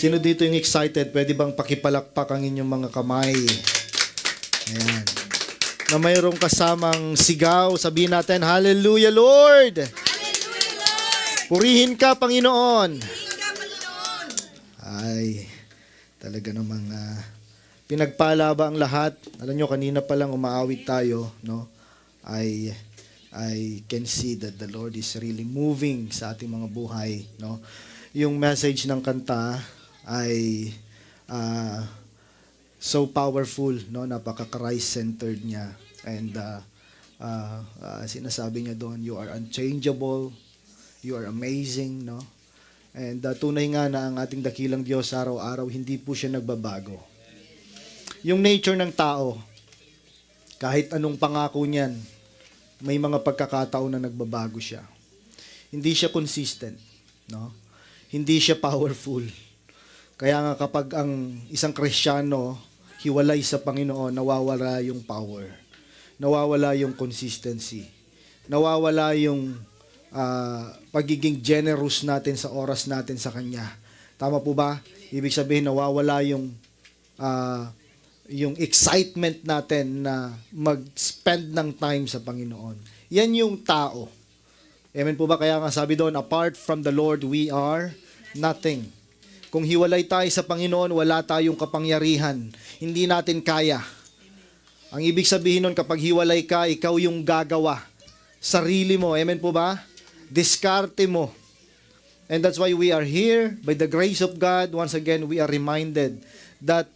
Sino dito yung excited? Pwede bang pakipalakpak ang inyong mga kamay? Ayan. Na mayroong kasamang sigaw, sabihin natin, Hallelujah, Lord! Hallelujah, Lord! Purihin ka, Panginoon! Purihin ka, Panginoon! Ay, talaga namang pinagpala ba ang lahat? Alam nyo, kanina pa lang umaawit tayo, no? I can see that the Lord is really moving sa ating mga buhay, no? Yung message ng kanta ay so powerful, no? Napaka-Christ-centered niya. And sinasabi niya doon, you are unchangeable, you are amazing, no? And tunay nga na ang ating dakilang Diyos araw-araw, hindi po siya nagbabago. Yung nature ng tao, kahit anong pangako niyan, may mga pagkakataon na nagbabago siya. Hindi siya consistent, no? Hindi siya powerful. Kaya nga kapag ang isang Kristiyano hiwalay sa Panginoon, nawawala yung power. Nawawala yung consistency. Nawawala yung pagiging generous natin sa oras natin sa Kanya. Tama po ba? Ibig sabihin, nawawala yung excitement natin na mag-spend ng time sa Panginoon. Yan yung tao. Amen po ba? Kaya nga sabi doon, apart from the Lord, we are nothing. Kung hiwalay tayo sa Panginoon, wala tayong kapangyarihan. Hindi natin kaya. Ang ibig sabihin nun, kapag hiwalay ka, ikaw yung gagawa. Sarili mo. Amen po ba? Diskarte mo. And that's why we are here. By the grace of God, once again, we are reminded that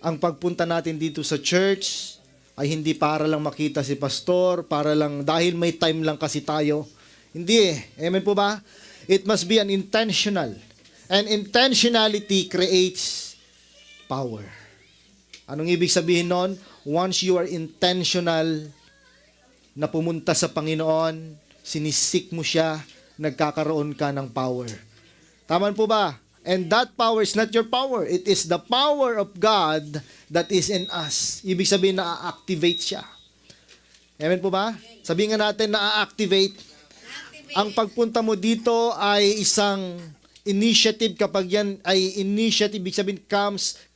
ang pagpunta natin dito sa church ay hindi para lang makita si pastor, para lang, dahil may time lang kasi tayo. Hindi eh. Amen po ba? It must be an intentional. And intentionality creates power. Anong ibig sabihin nun? Once you are intentional na pumunta sa Panginoon, sinisik mo siya, nagkakaroon ka ng power. Tama po ba? And that power is not your power. It is the power of God that is in us. Ibig sabihin, na-activate siya. Amen po ba? Sabihin nga natin, na-activate. Ang pagpunta mo dito ay isang initiative. Kapag yan ay initiative, ibig sabihin,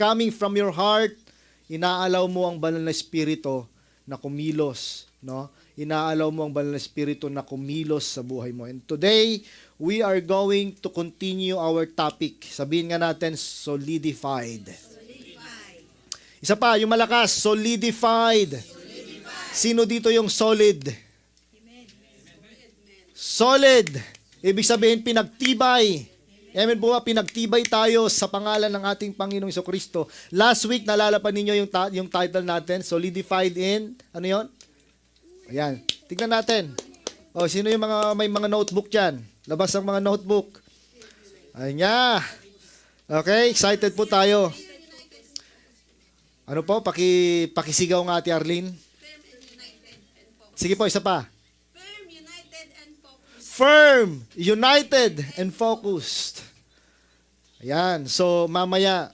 coming from your heart, inaalaw mo ang banal na espiritu na kumilos, no? Inaalaw mo ang banal na espiritu na kumilos sa buhay mo. And today, we are going to continue our topic. Sabihin nga natin, solidified. Isa pa, yung malakas, solidified. Sino dito yung solid? Solid. Ibig sabihin, pinagtibay. Amen po ba? Pinagtibay tayo sa pangalan ng ating Panginoong Jesucristo. Last week, nalala pa ninyo yung title natin, solidified in, ano yon? Ayan. Tignan natin. O, sino yung may mga notebook dyan? Labas ang mga notebook. Ayan nga. Okay, excited po tayo. Ano po? Pakisigaw nga, Ate Arlene. Sige po, isa pa. Firm, united, and focused. Ayan. So, mamaya,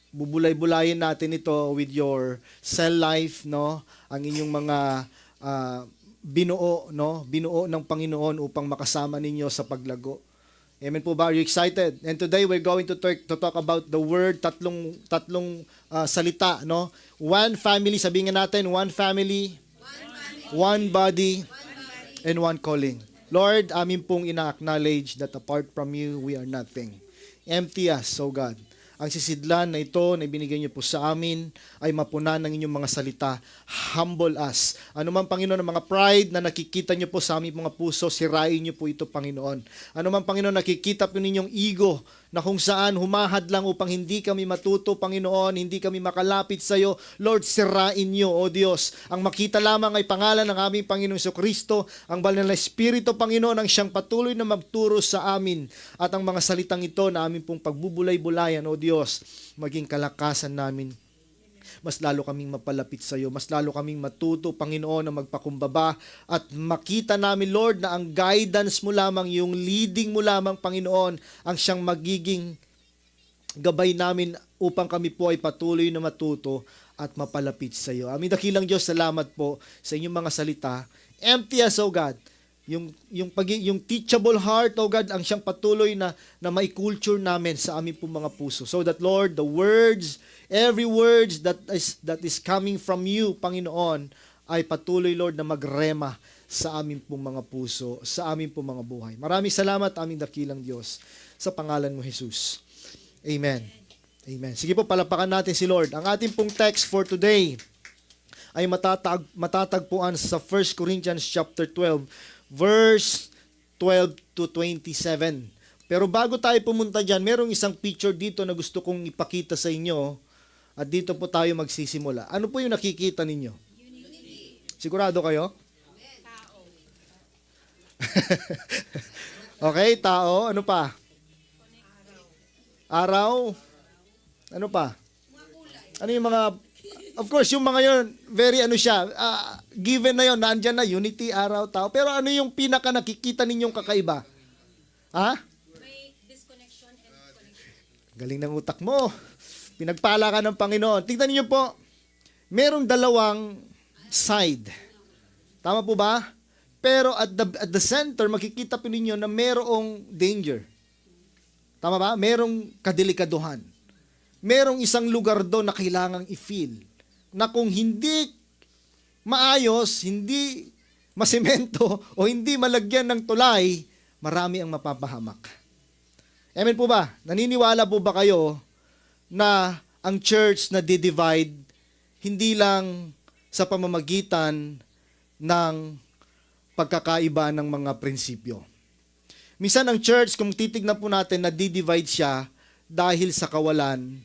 bubulay-bulayin natin ito with your cell life, no? Ang inyong mga binuo, no? Binuo ng Panginoon upang makasama ninyo sa paglago. Amen po ba? Are you excited? And today we're going to talk about the word, tatlong salita, no? One family, sabihin nga natin, one family, one body, and one calling. Lord, amin pong ina-acknowledge that apart from you, we are nothing. Empty us, oh God. Ang sisidlan na ito na ibinigay niyo po sa amin ay mapunan ng inyong mga salita. Humble us. Ano man, Panginoon, ang mga pride na nakikita niyo po sa aming mga puso, sirain niyo po ito, Panginoon. Ano man, Panginoon, nakikita po ninyong ego na kung saan humahad lang upang hindi kami matuto, Panginoon, hindi kami makalapit sa iyo. Lord, sirain niyo, O Diyos. Ang makita lamang ay pangalan ng aming Panginoong Jesucristo, ang banal na Espiritu, Panginoon, ang siyang patuloy na magturo sa amin. At ang mga salitang ito na aming pong pagbubulay-bulayan, O Diyos, maging kalakasan namin. Mas lalo kaming mapalapit sa iyo, mas lalo kaming matuto, Panginoon, na magpakumbaba at makita namin, Lord, na ang guidance mo lamang, yung leading mo lamang, Panginoon, ang siyang magiging gabay namin upang kami po ay patuloy na matuto at mapalapit sa iyo. Aming dakilang Diyos, salamat po sa inyong mga salita. Empty us, O God. yung teachable heart, oh God, ang siyang patuloy na mai-culture namin sa aming pong mga puso. So that, Lord, the words, every words that is coming from you, Panginoon, ay patuloy, Lord, na magrema sa aming pong mga puso, sa aming pong mga buhay. Maraming salamat, aming dakilang Diyos, sa pangalan mo, Jesus. Amen. Amen. Sige po, palapakan natin si Lord. Ang ating pong text for today ay matatagpuan sa 1 Corinthians chapter 12, verse 12 to 27. Pero bago tayo pumunta dyan, merong isang picture dito na gusto kong ipakita sa inyo at dito po tayo magsisimula. Ano po yung nakikita ninyo? Unity. Sigurado kayo? Okay, tao. Ano pa? Araw. Ano pa? Ano yung mga... Of course, yung mga yun, very ano siya, given na yun, nandyan na, unity, araw, tao. Pero ano yung pinaka nakikita ninyong kakaiba? Ha? May disconnection and connection. Galing ng utak mo. Pinagpala ka ng Panginoon. Tingnan niyo po, merong dalawang side. Tama po ba? Pero at the center, makikita po ninyo na merong danger. Tama ba? Merong kadelikaduhan. Merong isang lugar doon na kailangang i-feel na kung hindi maayos, hindi masemento, o hindi malagyan ng tulay, marami ang mapapahamak. Amen po ba? Naniniwala po ba kayo na ang church na di-divide hindi lang sa pamamagitan ng pagkakaiba ng mga prinsipyo? Minsan ang church, kung titignan po natin, na di-divide siya dahil sa kawalan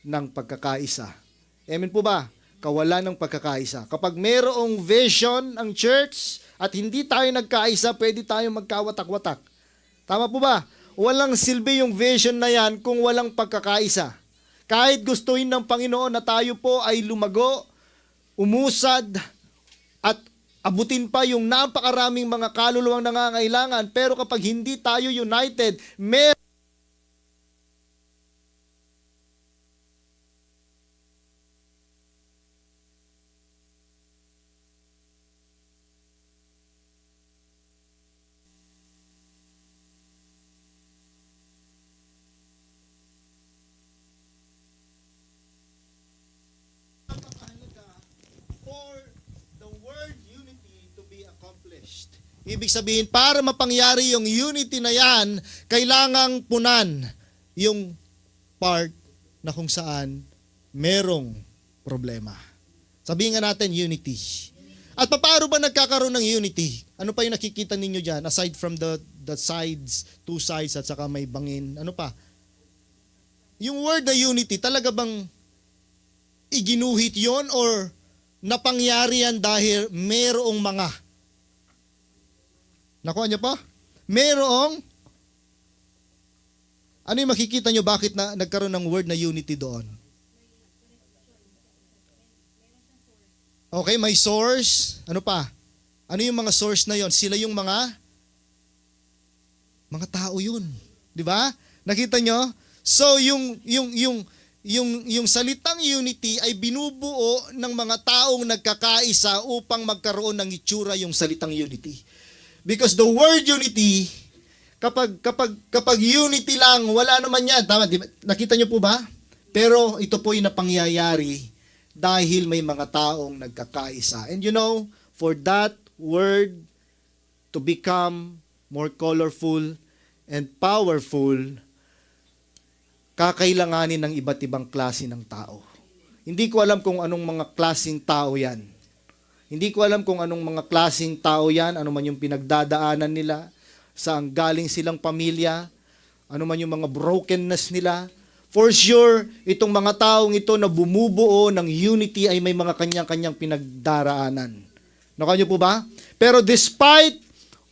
ng pagkakaisa. Amen po ba? Kawalan ng pagkakaisa. Kapag mayroong vision ang church at hindi tayo nagkaisa, pwede tayo magkawatak-watak. Tama po ba? Walang silbi yung vision na yan kung walang pagkakaisa. Kahit gustuhin ng Panginoon na tayo po ay lumago, umusad, at abutin pa yung napakaraming mga kaluluwang nangangailangan, pero kapag hindi tayo united, for the word unity to be accomplished. Ibig sabihin, para mapangyari yung unity na yan, kailangang punan yung part na kung saan merong problema. Sabihin nga natin, unity. At paano ba nagkakaroon ng unity? Ano pa yung nakikita ninyo dyan? Aside from the sides, two sides at saka may bangin, ano pa? Yung word na unity, talaga bang iginuhit yon or napangyari yan dahil merong mga? Nakuha niyo pa? Merong, ano yung makikita niyo bakit na nagkaroon ng word na unity doon? Okay, may source. Ano pa? Ano yung mga source na yon? Sila yung mga tao yun. Di ba? Nakita nyo? So, yung salitang unity ay binubuo ng mga taong nagkakaisa upang magkaroon ng itsura yung salitang unity. Because the word unity, kapag unity lang, wala naman yan. Tama, di ba? Nakita nyo po ba? Pero ito po yung napangyayari dahil may mga taong nagkakaisa. And you know, for that word to become more colorful and powerful, kakailanganin ng iba't ibang klase ng tao. Hindi ko alam kung anong mga klaseng tao yan. Hindi ko alam kung anong mga klaseng tao yan, ano man yung pinagdadaanan nila, saan galing silang pamilya, ano man yung mga brokenness nila. For sure, itong mga taong ito na bumubuo ng unity ay may mga kanyang-kanyang pinagdaraanan. Nakuha niyo po ba? Pero despite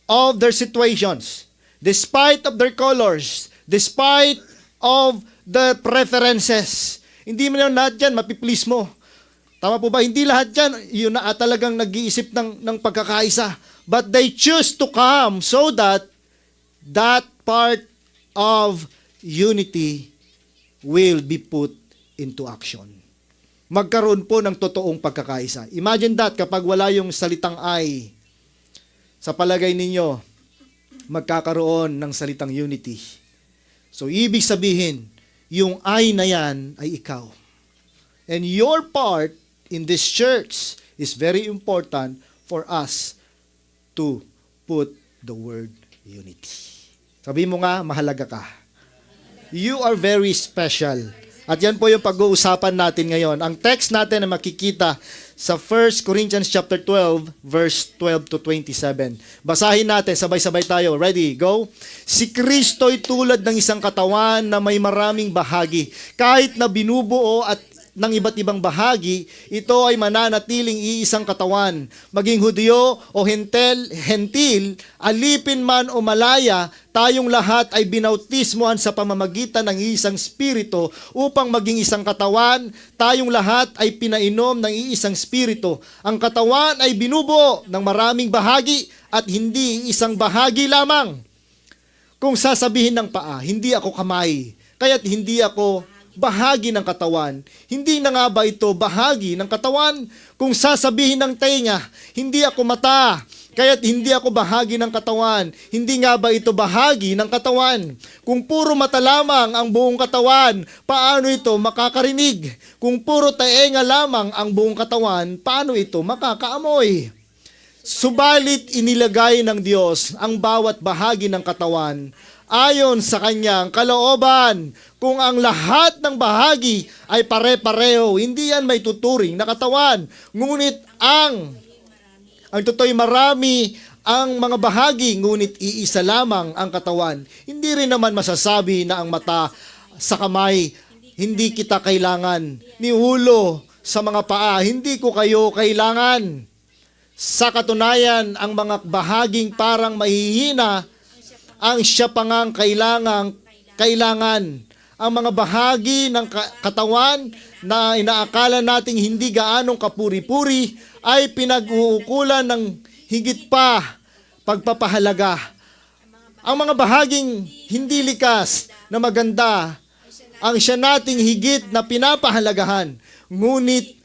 of their situations, despite of their colors, despite of the preferences, hindi mo na lahat yan mapiplease mo. Tama po ba? Hindi lahat yan yun na talagang nag-iisip ng pagkakaisa. But they choose to come so that that part of unity will be put into action. Magkaroon po ng totoong pagkakaisa. Imagine that kapag wala yung salitang I sa palagay ninyo, magkakaroon ng salitang unity? So, ibig sabihin, yung I na yan ay ikaw. And your part in this church is very important for us to put the word unity. Sabi mo nga, mahalaga ka. You are very special. At yan po yung pag-uusapan natin ngayon. Ang text natin na makikita sa 1 Corinthians chapter 12, verse 12 to 27. Basahin natin, sabay-sabay tayo. Ready? Go? Si Kristo'y tulad ng isang katawan na may maraming bahagi. Kahit na binubuo at ng iba't ibang bahagi, ito ay mananatiling iisang katawan. Maging Hudyo o hentil, alipin man o malaya, tayong lahat ay binautismohan sa pamamagitan ng iisang spirito upang maging isang katawan. Tayong lahat ay pinainom ng iisang spirito. Ang katawan ay binubuo ng maraming bahagi at hindi isang bahagi lamang. Kung sasabihin ng paa, hindi ako kamay, kaya't hindi ako bahagi ng katawan. Hindi na nga ba ito bahagi ng katawan? Kung sasabihin ng tenga, hindi ako mata, kaya't hindi ako bahagi ng katawan. Hindi nga ba ito bahagi ng katawan? Kung puro mata lamang ang buong katawan, paano ito makakarinig? Kung puro taenga lamang ang buong katawan, paano ito makakaamoy? Subalit inilagay ng Diyos ang bawat bahagi ng katawan ayon sa kanyang kalooban. Kung ang lahat ng bahagi ay pare-pareho, hindi yan may tuturing na katawan. Ngunit ang toto'y marami ang mga bahagi, ngunit iisa lamang ang katawan. Hindi rin naman masasabi na ang mata sa kamay, hindi kita kailangan. Ni ulo sa mga paa, hindi ko kayo kailangan. Sa katunayan, ang mga bahaging parang mahihina, ang siya pangang kailangan. Ang mga bahagi ng katawan na inaakala nating hindi gaanong kapuri-puri ay pinag-uukulan ng higit pa pagpapahalaga. Ang mga bahaging hindi likas na maganda ang siya nating higit na pinapahalagahan. Ngunit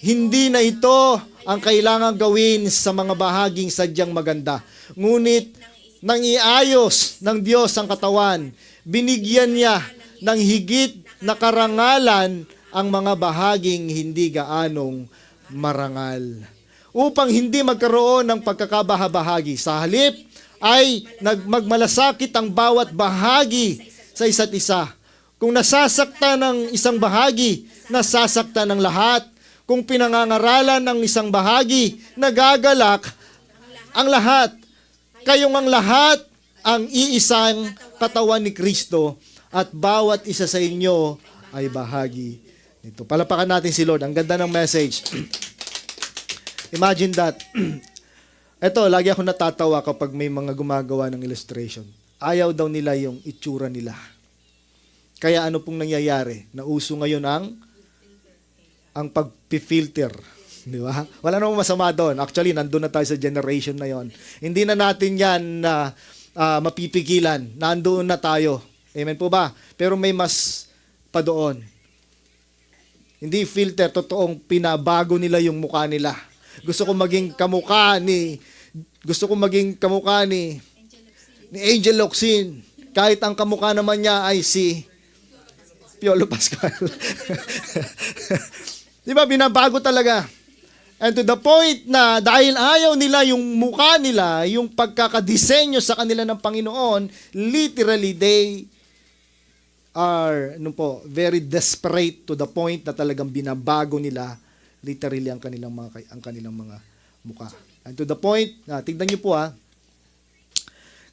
hindi na ito ang kailangang gawin sa mga bahaging sadyang maganda. Ngunit nang iayos ng Diyos ang katawan, binigyan niya ng higit na karangalan ang mga bahaging hindi gaanong marangal. Upang hindi magkaroon ng pagkakabahabahagi. Sa halip ay magmalasakit ang bawat bahagi sa isa't isa. Kung nasasaktan ng isang bahagi, nasasaktan ng lahat. Kung pinangangaralan ng isang bahagi, nagagalak ang lahat. Kayong ang lahat ang iisang katawan ni Kristo at bawat isa sa inyo ay bahagi nito. Palapakan natin si Lord. Ang ganda ng message. Imagine that. Ito, lagi ako natatawa kapag may mga gumagawa ng illustration. Ayaw daw nila yung itsura nila. Kaya ano pong nangyayari? Nauso ngayon ang pag-filter. Di ba? Wala namang masama doon. Actually, nandun na tayo sa generation na yon. Hindi na natin yan na mapipigilan. Nandoon na tayo. Amen po ba? Pero may mas pa doon. Hindi filter, totoong pinabago nila yung mukha nila. Gusto ko maging kamukha ni Angel Locsin. Kahit ang kamukha naman niya ay si Piolo Pascual. Di ba? Binabago talaga. And to the point na dahil ayaw nila yung mukha nila, yung pagkakadisenyo sa kanila ng Panginoon, literally they are very desperate to the point na talagang binabago nila literally ang kanilang mga mukha. And to the point, tignan niyo po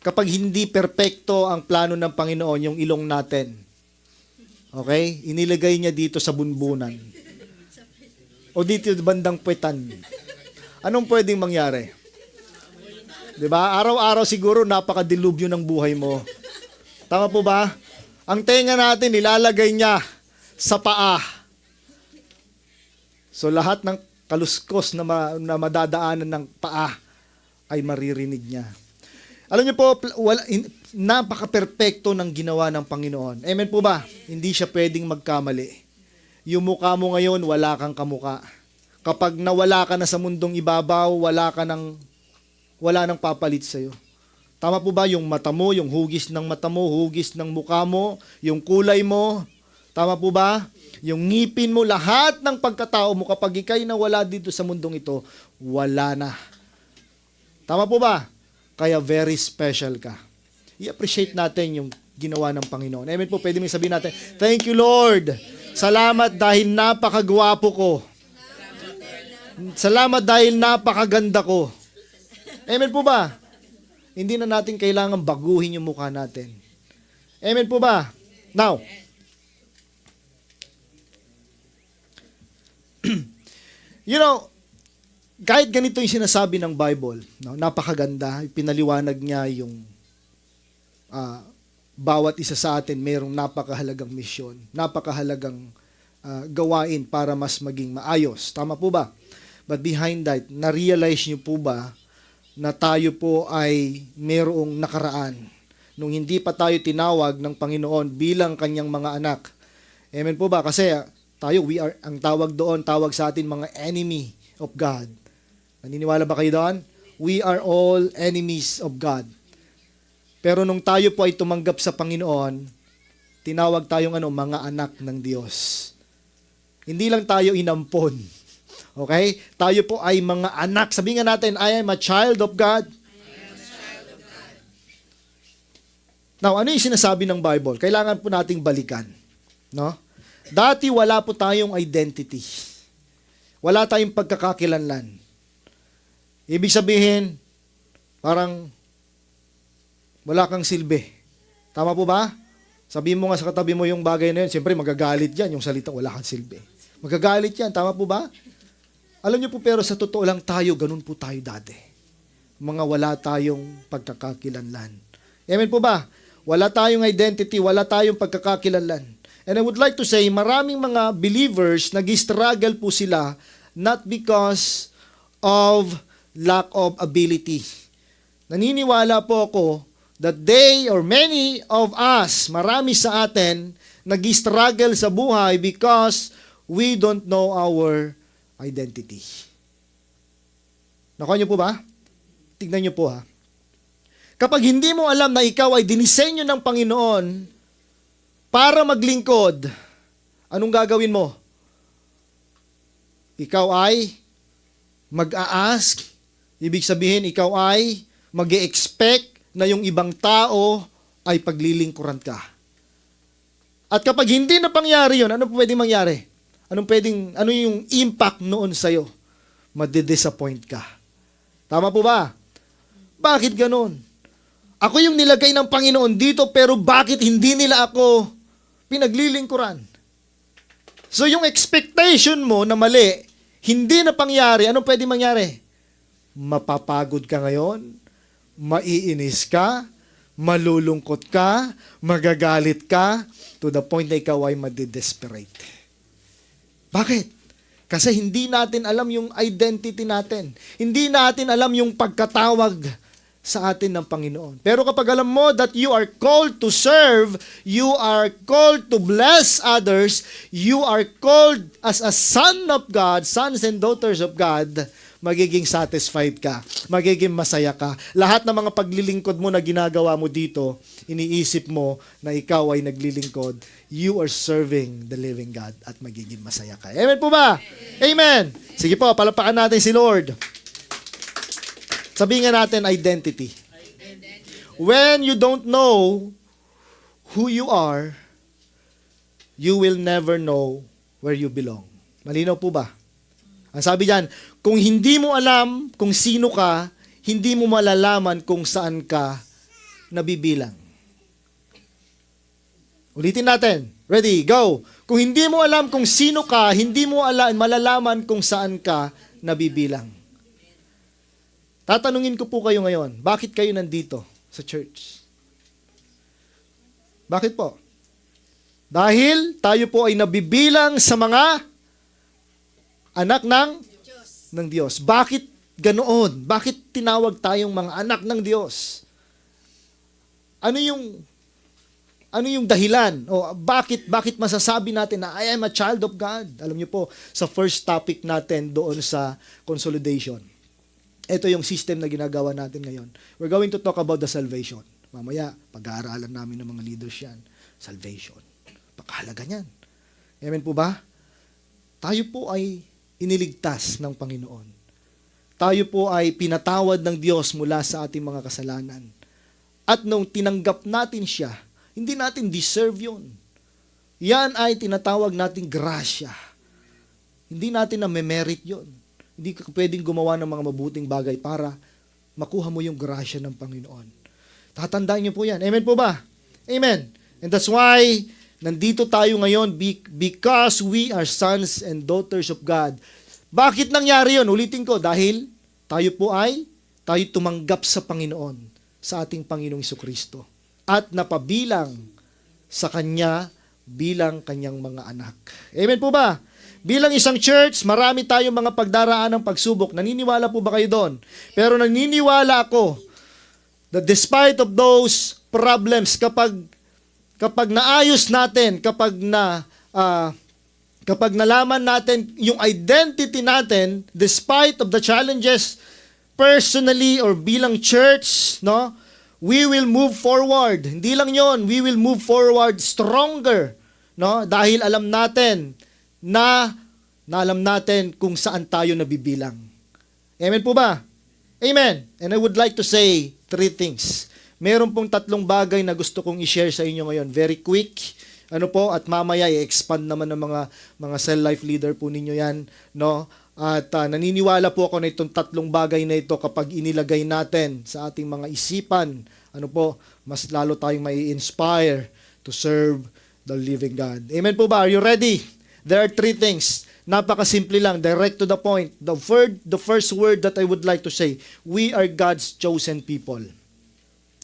kapag hindi perpekto ang plano ng Panginoon yung ilong natin. Okay? Inilagay niya dito sa bunbunan. O dito bandang puwetan. Anong pwedeng mangyari? 'Di ba? Araw-araw siguro napaka-dilubyo ng buhay mo. Tama po ba? Ang tenga natin nilalagay niya sa paa. So lahat ng kaluskos na madadaanan ng paa ay maririnig niya. Alam niyo po, napaka-perpekto ng ginawa ng Panginoon. Amen po ba? Hindi siya pwedeng magkamali. Yung mukha mo ngayon, wala kang kamukha. Kapag nawala ka na sa mundong ibabaw, wala ka ng wala nang papalit sa'yo. Tama po ba yung mata mo, yung hugis ng mata mo, hugis ng mukha mo, yung kulay mo? Tama po ba? Yung ngipin mo, lahat ng pagkatao mo, kapag ikay nawala dito sa mundong ito, wala na. Tama po ba? Kaya very special ka. I-appreciate natin yung ginawa ng Panginoon. Amen po, pwede mo sabihin natin, thank you Lord. Salamat dahil napakagwapo ko. Salamat dahil napakaganda ko. Amen po ba? Hindi na natin kailangan baguhin yung mukha natin. Amen po ba? Now, you know, kahit ganito yung sinasabi ng Bible, no, napakaganda, pinaliwanag niya yung bawat isa sa atin mayroong napakahalagang misyon, napakahalagang gawain para mas maging maayos. Tama po ba? But behind that, na-realize niyo po ba na tayo po ay mayroong nakaraan nung hindi pa tayo tinawag ng Panginoon bilang kanyang mga anak? Amen po ba? Kasi tayo, we are, ang tawag doon, tawag sa atin mga enemy of God. Naniniwala ba kayo doon? We are all enemies of God. Pero nung tayo po ay tumanggap sa Panginoon, tinawag tayong mga anak ng Diyos. Hindi lang tayo inampon. Okay? Tayo po ay mga anak. Sabihin nga natin, I am a child of God. Now, ano yung sinasabi ng Bible? Kailangan po nating balikan. No? Dati wala po tayong identity. Wala tayong pagkakakilanlan. Ibig sabihin, parang wala kang silbi. Tama po ba? Sabihin mo nga sa katabi mo yung bagay na yun, siyempre magagalit yan, yung salita, wala kang silbi. Magagalit yan, tama po ba? Alam niyo po, pero sa totoo lang tayo, ganun po tayo dati. Mga wala tayong pagkakakilanlan. Amen po ba? Wala tayong identity, wala tayong pagkakakilanlan. And I would like to say, maraming mga believers, nag-struggle po sila, not because of lack of ability. Naniniwala po ako that they or many of us, marami sa atin, nag-struggle sa buhay because we don't know our identity. Nakuha niyo po ba? Tignan niyo po ha. Kapag hindi mo alam na ikaw ay dinisenyo ng Panginoon para maglingkod, anong gagawin mo? Ikaw ay mag-a-ask, ibig sabihin ikaw ay mag-e-expect na yung ibang tao ay paglilingkuran ka. At kapag hindi na pangyari yun, ano pwedeng mangyari? Ano yung impact noon sa'yo? Madidisappoint ka. Tama po ba? Bakit ganun? Ako yung nilagay ng Panginoon dito, pero bakit hindi nila ako pinaglilingkuran? So yung expectation mo na mali, hindi na pangyari, anong pwedeng mangyari? Mapapagod ka ngayon, maiinis ka, malulungkot ka, magagalit ka, to the point na ikaw ay madidesperate. Bakit? Kasi hindi natin alam yung identity natin. Hindi natin alam yung pagkatawag sa atin ng Panginoon. Pero kapag alam mo that you are called to serve, you are called to bless others, you are called as a son of God, sons and daughters of God, magiging satisfied ka, magiging masaya ka. Lahat ng mga paglilingkod mo na ginagawa mo dito, iniisip mo na ikaw ay naglilingkod, you are serving the living God at magiging masaya ka. Amen po ba? Amen! Sige po, palapakan natin si Lord. Sabihin nga natin identity. When you don't know who you are, you will never know where you belong. Malinaw po ba? Ang sabi diyan, kung hindi mo alam kung sino ka, hindi mo malalaman kung saan ka nabibilang. Ulitin natin. Ready, go. Kung hindi mo alam kung sino ka, hindi mo malalaman kung saan ka nabibilang. Tatanungin ko po kayo ngayon, bakit kayo nandito sa church? Bakit po? Dahil tayo po ay nabibilang sa mga anak ng Diyos. Bakit ganoon? Bakit tinawag tayong mga anak ng Diyos? Ano yung dahilan? O bakit masasabi natin na I am a child of God? Alam niyo po, sa first topic natin doon sa consolidation. Ito yung system na ginagawa natin ngayon. We're going to talk about the salvation. Mamaya, pag-aaralan namin ng mga leaders yan. Salvation. Pakahalaga niyan. Amen po ba? Tayo po ay iniligtas ng Panginoon. Tayo po ay pinatawad ng Diyos mula sa ating mga kasalanan. At nung tinanggap natin siya, hindi natin deserve yun. Yan ay tinatawag nating grasya. Hindi natin na merit yun. Hindi ka pwedeng gumawa ng mga mabuting bagay para makuha mo yung grasya ng Panginoon. Tatandaan niyo po yan. Amen po ba? Amen. And that's why nandito tayo ngayon because we are sons and daughters of God. Bakit nangyari yun? Ulitin ko, dahil tayo tumanggap sa Panginoon, sa ating Panginoong Jesucristo. At napabilang sa Kanya bilang Kanyang mga anak. Amen po ba? Bilang isang church, marami tayong mga pagdaraan ng pagsubok. Naniniwala po ba kayo doon? Pero naniniwala ako that despite of those problems, kapag naayos natin, kapag nalaman natin yung identity natin, despite of the challenges, personally or bilang church, no, we will move forward. Hindi lang yon, we will move forward stronger, no, dahil alam natin kung saan tayo nabibilang. Amen po ba? Amen. And I would like to say 3 things. Meron pong 3 bagay na gusto kong i-share sa inyo ngayon. Very quick. At mamaya i-expand naman ng mga cell life leader po ninyo yan, no? At naniniwala po ako na itong 3 bagay na ito kapag inilagay natin sa ating mga isipan, mas lalo tayong mai-inspire to serve the living God. Amen po ba? Are you ready? There are 3 things. Napakasimple lang, direct to the point. The first word that I would like to say, we are God's chosen people.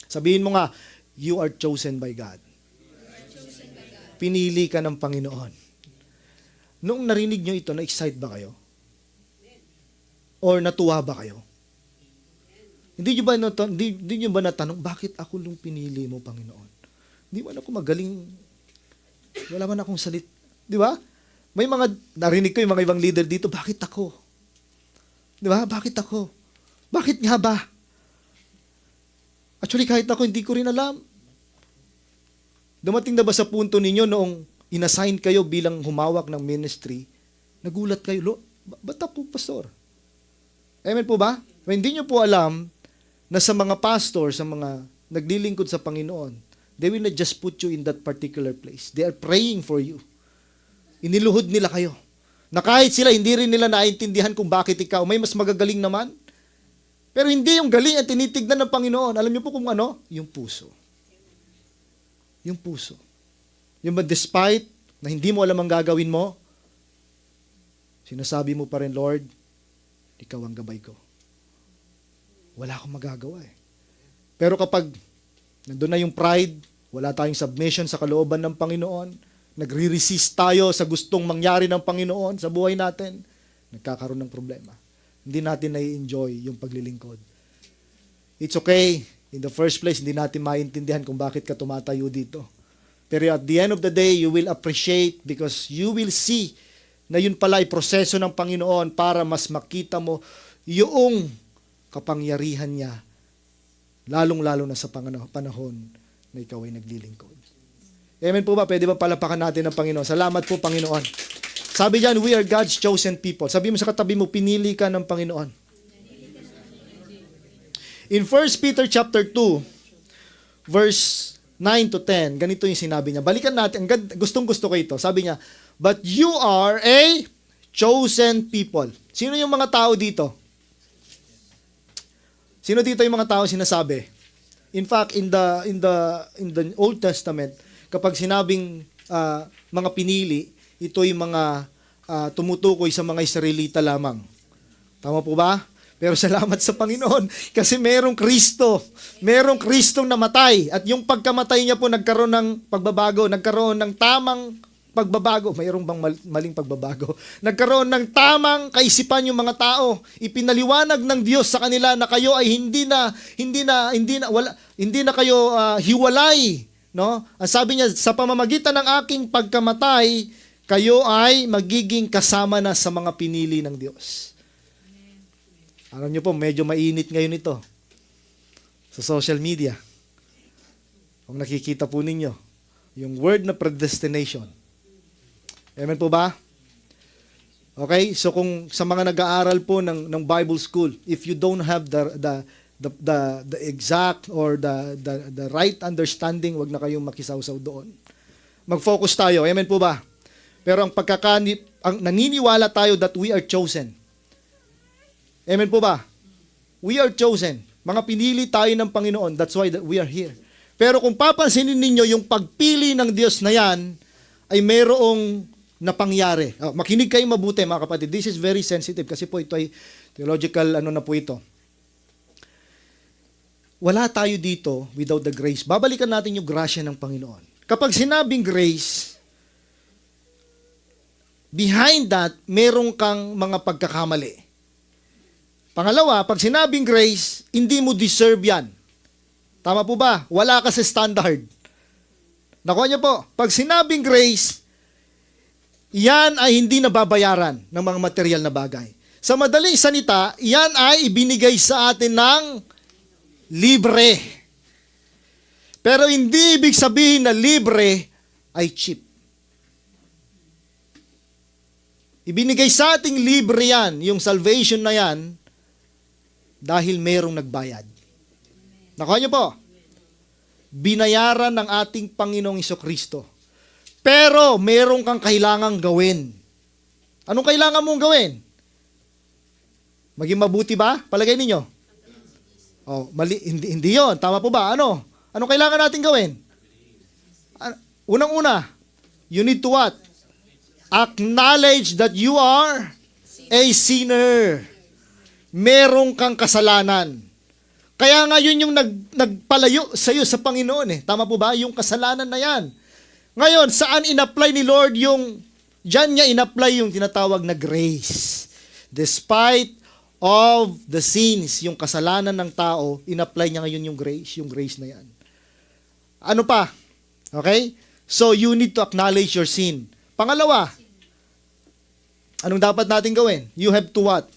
Sabihin mo nga, you are chosen by God. Pinili ka ng Panginoon. Noong narinig nyo ito, na-excite ba kayo? Or natuwa ba kayo? Hindi nyo ba natanong, bakit ako nung pinili mo, Panginoon? Hindi man ako magaling. Wala man akong salit. Di ba? May mga, narinig ko yung mga ibang leader dito, bakit ako? Di ba? Bakit ako? Bakit nga ba? Actually, kahit ako, hindi ko rin alam. Dumating na ba sa punto ninyo noong inassign kayo bilang humawak ng ministry, nagulat kayo, ba't ako, pastor? Amen po ba? Hindi nyo po alam na sa mga pastor, sa mga naglilingkod sa Panginoon, they will not just put you in that particular place. They are praying for you. Iniluhod nila kayo. Na kahit sila, hindi rin nila naintindihan kung bakit ikaw. May mas magagaling naman. Pero hindi yung galing at tinitignan ng Panginoon. Alam niyo po kung ano? Yung puso. Yung puso. Yung ba despite na hindi mo alam ang gagawin mo, sinasabi mo pa rin, Lord, ikaw ang gabay ko. Wala akong magagawa eh. Pero kapag nandun na yung pride, wala tayong submission sa kalooban ng Panginoon, nagre-resist tayo sa gustong mangyari ng Panginoon sa buhay natin, nagkakaroon ng problema. Hindi natin nai-enjoy yung paglilingkod. It's okay. In the first place, hindi natin maintindihan kung bakit ka tumatayo dito. Pero at the end of the day, you will appreciate because you will see na yun pala ay proseso ng Panginoon para mas makita mo yung kapangyarihan niya, lalong-lalo na sa panahon na ikaw ay naglilingkod. Amen po ba? Pwede ba palapakan natin ng Panginoon? Salamat po, Panginoon. Sabi diyan, we are God's chosen people. Sabi mo sa katabi mo, pinili ka ng Panginoon. In 1 Peter chapter 2, verse 9 to 10, ganito yung sinabi niya. Balikan natin, gustong-gusto ko ito. Sabi niya, but you are a chosen people. Sino yung mga tao dito? Sino dito yung mga tao sinasabi? In fact, in the Old Testament, kapag sinabing mga pinili, ito yung mga tumutukoy sa mga Israelita lamang. Tama po ba? Pero salamat sa Panginoon kasi merong Kristo. Merong Kristong namatay. At yung pagkamatay niya po nagkaroon ng pagbabago. Nagkaroon ng tamang pagbabago. Mayroong bang maling pagbabago? Nagkaroon ng tamang kaisipan yung mga tao. Ipinaliwanag ng Diyos sa kanila na kayo ay hindi na kayo hiwalay. No? Ang sabi niya, sa pamamagitan ng aking pagkamatay, kayo ay magiging kasama na sa mga pinili ng Diyos. Alam niyo po, medyo mainit ngayon ito sa social media. Kung nakikita po ninyo, yung word na predestination. Amen po ba? Okay? So kung sa mga nag-aaral po ng Bible school, if you don't have the exact or the right understanding, wag na kayong makisawsaw doon. Mag-focus tayo. Amen po ba? Pero ang naniniwala tayo that we are chosen. Amen po ba? We are chosen. Mga pinili tayo ng Panginoon. That's why we are here. Pero kung papansinin ninyo, yung pagpili ng Diyos na yan, ay mayroong napangyari. Makinig kayo mabuti, mga kapatid. This is very sensitive kasi po ito ay theological, na po ito. Wala tayo dito without the grace. Babalikan natin yung grasya ng Panginoon. Kapag sinabing grace, behind that, meron kang mga pagkakamali. Pangalawa, pag sinabing grace, hindi mo deserve yan. Tama po ba? Wala ka sa standard. Nakuha niyo po, pag sinabing grace, yan ay hindi nababayaran ng mga material na bagay. Sa madaling salita, yan ay ibinigay sa atin ng libre. Pero hindi ibig sabihin na libre ay cheap. Ibinigay sa ating libre yan, yung salvation na yan, dahil merong nagbayad. Nakuha niyo po? Binayaran ng ating Panginoong Jesucristo. Pero merong kang kailangang gawin. Anong kailangan mong gawin? Maging mabuti ba? Palagay ninyo? Hindi yon. Tama po ba? Anong kailangan natin gawin? Unang-una, you need to what? Acknowledge that you are a sinner. Merong kang kasalanan. Kaya nga yun yung nagpalayo sa iyo sa Panginoon . Tama po ba? Yung kasalanan na yan. Ngayon, saan in-apply ni Lord diyan niya in-apply yung tinatawag na grace. Despite of the sins, yung kasalanan ng tao, in-apply niya ngayon yung grace na yan. Ano pa? Okay? So, you need to acknowledge your sin. Pangalawa, anong dapat natin gawin? You have to what?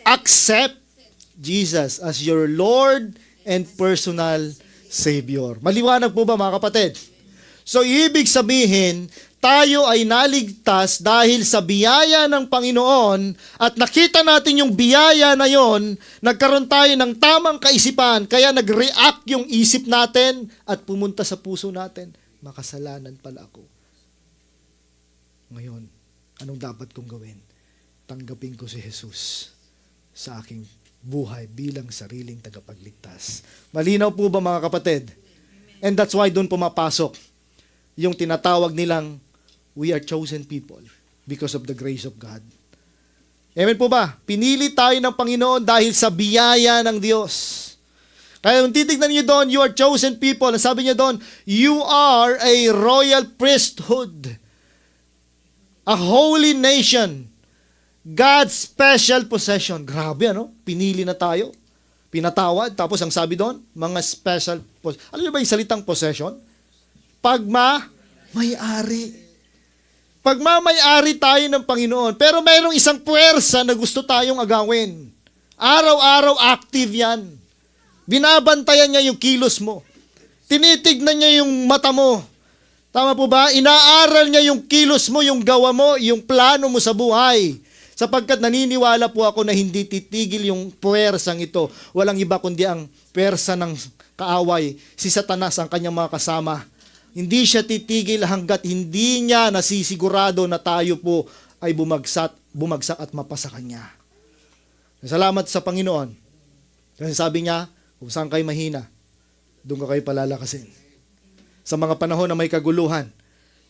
Accept Jesus as your Lord and personal Savior. Maliwanag po ba, mga kapatid? So, ibig sabihin, tayo ay naligtas dahil sa biyaya ng Panginoon at nakita natin yung biyaya na yon, nagkaroon tayo ng tamang kaisipan, kaya nag-react yung isip natin at pumunta sa puso natin, makasalanan pala ako. Ngayon, anong dapat kong gawin? Tanggapin ko si Jesus sa aking buhay bilang sariling tagapagligtas. Malinaw po ba, mga kapatid? And that's why doon pumapasok yung tinatawag nilang we are chosen people because of the grace of God. Amen po ba? Pinili tayo ng Panginoon dahil sa biyaya ng Diyos. Kaya kung titignan niyo doon, you are chosen people. Ang sabi niya doon, you are a royal priesthood, a holy nation, God's special possession. Grabe, Pinili na tayo. Pinatawad. Tapos ang sabi doon, mga special possession. Alam niyo ba yung salitang possession? May-ari. Pagmamay-ari tayo ng Panginoon. Pero mayroong isang puwersa na gusto tayong agawin. Araw-araw active yan. Binabantayan niya yung kilos mo. Tinitignan niya yung mata mo. Tama po ba? Inaaral niya yung kilos mo, yung gawa mo, yung plano mo sa buhay. Sapagkat naniniwala po ako na hindi titigil yung puwersang ito. Walang iba kundi ang puwersa ng kaaway. Si Satanas ang kanyang mga kasama. Hindi siya titigil hanggat hindi niya nasisigurado na tayo po ay bumagsak at mapasa kanya. Salamat sa Panginoon. Kasi sabi niya, kung saan kayo mahina, doon ka kayo palalakasin. Sa mga panahon na may kaguluhan,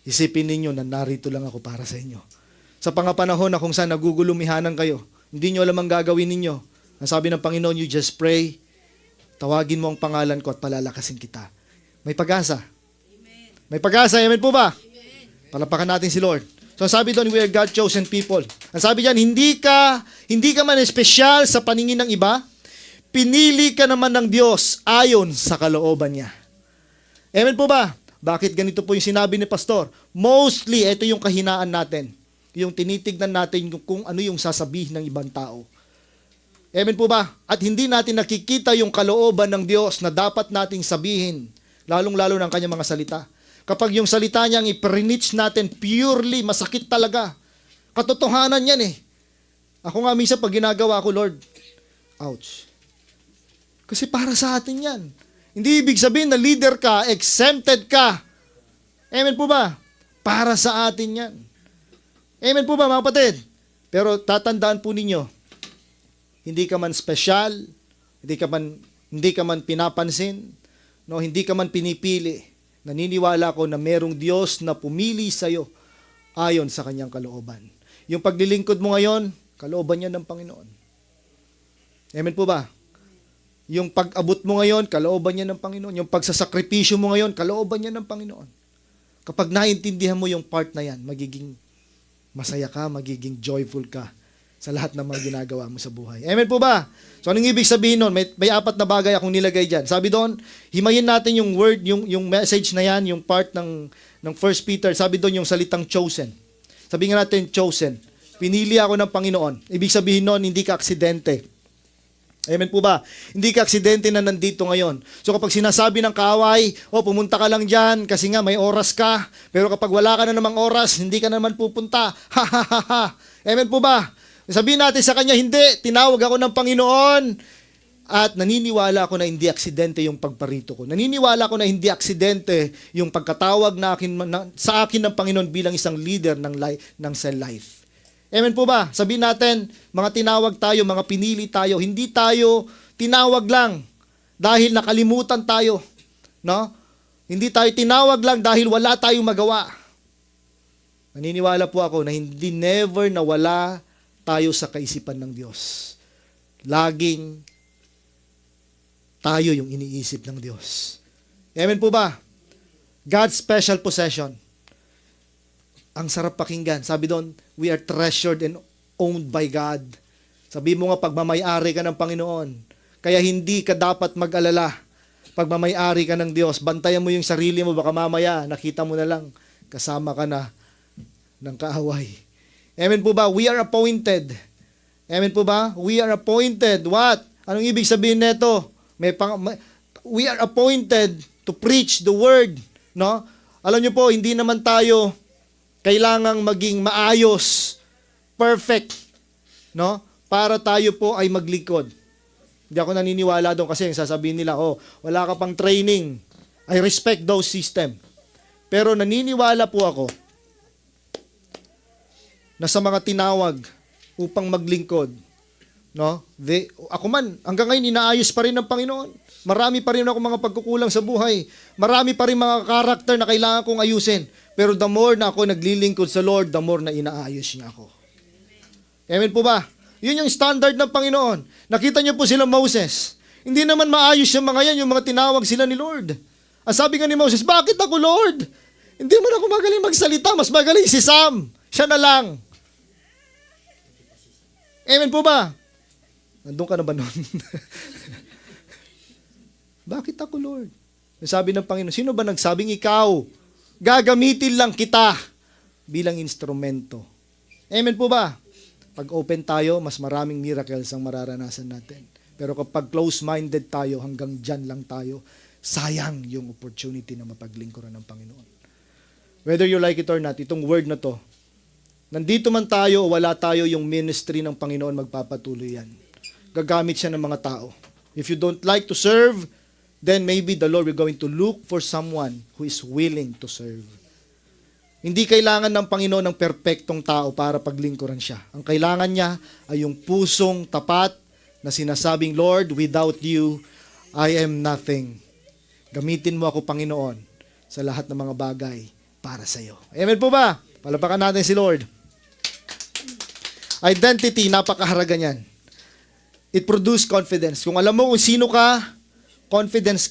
isipin ninyo na narito lang ako para sa inyo. Sa panahon na kung saan nagugulumihanan kayo, hindi nyo alam ang gagawin ninyo. Ang sabi ng Panginoon, you just pray, tawagin mo ang pangalan ko at palalakasin kita. May pag-asa. May pag-asa, amen po ba? Palapakan natin si Lord. So sabi doon, we are God chosen people. Ang sabi diyan, hindi ka man espesyal sa paningin ng iba, pinili ka naman ng Diyos ayon sa kalooban niya. Amen po ba? Bakit ganito po yung sinabi ni Pastor? Mostly, ito yung kahinaan natin. Yung tinitignan natin kung ano yung sasabihin ng ibang tao. Amen po ba? At hindi natin nakikita yung kalooban ng Diyos na dapat nating sabihin, lalong-lalo ng kanyang mga salita. Kapag yung salita niyang i-preach natin purely, masakit talaga. Katotohanan yan eh. Ako nga minsan pag ginagawa ko, Lord, ouch. Kasi para sa atin yan. Hindi ibig sabihin na leader ka, exempted ka. Amen po ba? Para sa atin yan. Amen po ba mga kapatid? Pero tatandaan po ninyo, hindi ka man special, hindi ka man pinapansin, no, hindi ka man pinipili. Naniniwala ko na merong Diyos na pumili sa iyo ayon sa kanyang kalooban. Yung paglilingkod mo ngayon, kalooban yan ng Panginoon. Amen po ba? Yung pag-abot mo ngayon, kalooban yan ng Panginoon. Yung pagsasakripisyo mo ngayon, kalooban yan ng Panginoon. Kapag naintindihan mo yung part na yan, magiging masaya ka, magiging joyful ka sa lahat ng mga ginagawa mo sa buhay. Amen po ba? So anong ibig sabihin nun? May apat na bagay akong nilagay dyan. Sabi doon, himayin natin yung word, yung message na yan, yung part ng 1 Peter. Sabi doon yung salitang chosen. Sabi nga natin, chosen. Pinili ako ng Panginoon. Ibig sabihin nun, hindi ka aksidente. Amen po ba? Hindi ka aksidente na nandito ngayon. So kapag sinasabi ng kaaway, pumunta ka lang dyan kasi nga may oras ka. Pero kapag wala ka na namang oras, hindi ka naman pupunta. Ha ha ha ha. Amen po ba? Sabihin natin sa kanya, hindi, tinawag ako ng Panginoon at naniniwala ako na hindi aksidente yung pagparito ko. Naniniwala ako na hindi aksidente yung pagkatawag sa akin ng Panginoon bilang isang leader ng cell life. Amen po ba? Sabihin natin, mga tinawag tayo, mga pinili tayo, hindi tayo tinawag lang dahil nakalimutan tayo. No? Hindi tayo tinawag lang dahil wala tayong magawa. Naniniwala po ako na hindi never nawala tayo sa kaisipan ng Diyos. Laging tayo yung iniisip ng Diyos. Amen po ba? God's special possession. Ang sarap pakinggan. Sabi doon, we are treasured and owned by God. Sabi mo nga, pagmamayari ka ng Panginoon. Kaya hindi ka dapat mag-alala. Pagmamayari ka ng Diyos, bantayan mo yung sarili mo, baka mamaya, nakita mo na lang, kasama ka na ng kaaway. Amen po ba? We are appointed. Amen po ba? We are appointed. What? Anong ibig sabihin nito? We are appointed to preach the word. No? Alam niyo po, hindi naman tayo kailangang maging maayos, perfect, no? Para tayo po ay maglingkod. Hindi ako naniniwala doon kasi sasabihin nila, wala ka pang training. I respect those system. Pero naniniwala po ako na sa mga tinawag upang maglingkod, no? Ako man, hanggang ngayon inaayos pa rin ng Panginoon. Marami pa rin ako mga pagkukulang sa buhay. Marami pa rin mga karakter na kailangan kong ayusin. Pero the more na ako naglilingkod sa Lord, the more na inaayos niya ako. Amen po ba? Yun yung standard ng Panginoon. Nakita niyo po sila Moses. Hindi naman maayos yung mga yan, yung mga tinawag sila ni Lord. Ang sabi nga ni Moses, bakit ako Lord? Hindi man ako magaling magsalita, mas magaling si Sam. Siya na lang. Amen po ba? Nandun ka na ba nun? Bakit ako Lord? Sabi ng Panginoon, sino ba nagsabing ikaw? Gagamitin lang kita bilang instrumento. Amen po ba? Pag open tayo, mas maraming miracles ang mararanasan natin. Pero kapag close-minded tayo, hanggang dyan lang tayo, sayang yung opportunity na mapaglingkuran ng Panginoon. Whether you like it or not, itong word na to, nandito man tayo o wala tayo, yung ministry ng Panginoon magpapatuloy yan. Gagamit siya ng mga tao. If you don't like to serve, then maybe the Lord will going to look for someone who is willing to serve. Hindi kailangan ng Panginoon ng perpektong tao para paglingkuran siya. Ang kailangan niya ay yung pusong tapat na sinasabing, Lord, without you, I am nothing. Gamitin mo ako, Panginoon, sa lahat ng mga bagay para sa iyo. Amen po ba? Palapakan natin si Lord. Identity, napakahalaga niyan. It produces confidence. Kung alam mo kung sino ka, confidence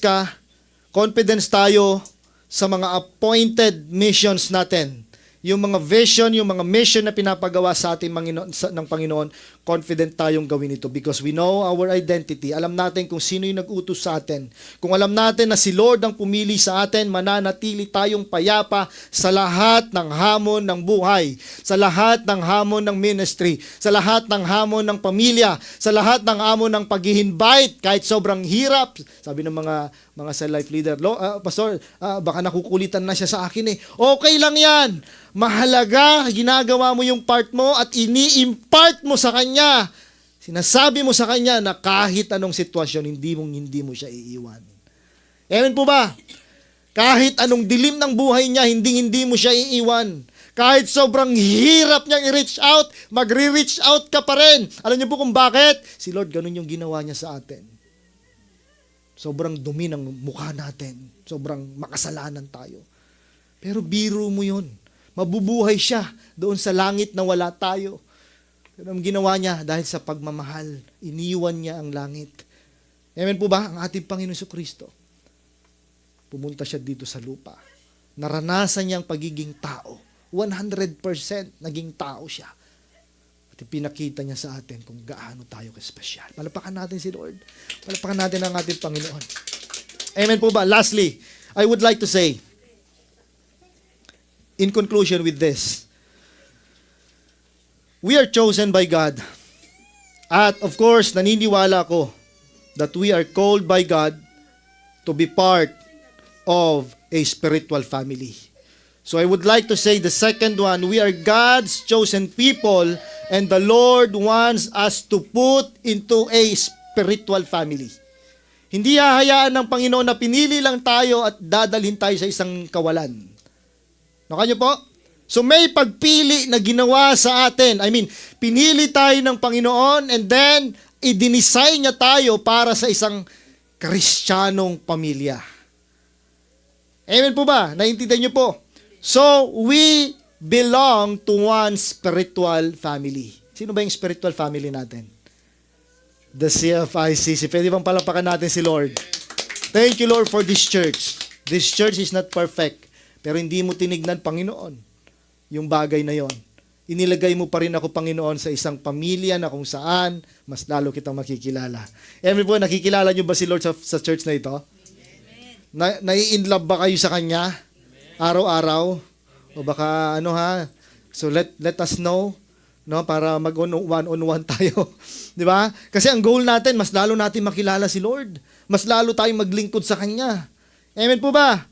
tayo sa mga appointed missions natin. Yung mga vision, yung mga mission na pinapagawa sa ating ng Panginoon, confident tayong gawin ito because we know our identity. Alam natin kung sino yung nag-utos sa atin. Kung alam natin na si Lord ang pumili sa atin, mananatili tayong payapa sa lahat ng hamon ng buhay, sa lahat ng hamon ng ministry, sa lahat ng hamon ng pamilya, sa lahat ng hamon ng pag-invite kahit sobrang hirap. Sabi ng mga cell life leader, Pastor, baka nakukulitan na siya sa akin eh. Okay lang yan. Mahalaga, ginagawa mo yung part mo at ini-impart mo sa kanya. Sinasabi mo sa kanya na kahit anong sitwasyon, hindi mo siya iiwan. Amen po ba? Kahit anong dilim ng buhay niya, hindi mo siya iiwan. Kahit sobrang hirap niyang i-reach out, magre-reach out ka pa rin. Alam niyo po kung bakit? Si Lord, ganun yung ginawa niya sa atin. Sobrang dumi ng mukha natin. Sobrang makasalanan tayo. Pero biro mo yun. Mabubuhay siya doon sa langit na wala tayo. Pero ang ginawa niya dahil sa pagmamahal, iniwan niya ang langit. Amen po ba? Ang ating Panginoon Kristo. Pumunta siya dito sa lupa. Naranasan niya ang pagiging tao. 100% naging tao siya. At pinakita niya sa atin kung gaano tayo ka-special. Palapakan natin si Lord. Palapakan natin ang ating Panginoon. Amen po ba? Lastly, I would like to say, in conclusion with this, we are chosen by God. At of course, naniniwala ko that we are called by God to be part of a spiritual family. So I would like to say the second one, we are God's chosen people and the Lord wants us to put into a spiritual family. Hindi hahayaan ng Panginoon na pinili lang tayo at dadalhin tayo sa isang kawalan. Nakanyo po? So may pagpili na ginawa sa atin. Pinili tayo ng Panginoon and then i-design niya tayo para sa isang Kristiyanong pamilya. Amen po ba? Naintindihan niyo po? So we belong to one spiritual family. Sino ba yung spiritual family natin? The CFICC. Pwede bang palapakan natin si Lord? Thank you, Lord, for this church. This church is not perfect. Pero hindi mo tinignan, Panginoon, yung bagay na yon. Inilagay mo pa rin ako, Panginoon, sa isang pamilya na kung saan mas lalo kitang makikilala. Everyone, nakikilala nyo ba si Lord sa church na ito? Nai-inlove ba kayo sa Kanya? Araw-araw? O baka So let us know, no, para mag-one-on-one tayo. Di ba? Kasi ang goal natin, mas lalo natin makilala si Lord. Mas lalo tayong maglingkod sa Kanya. Amen po ba?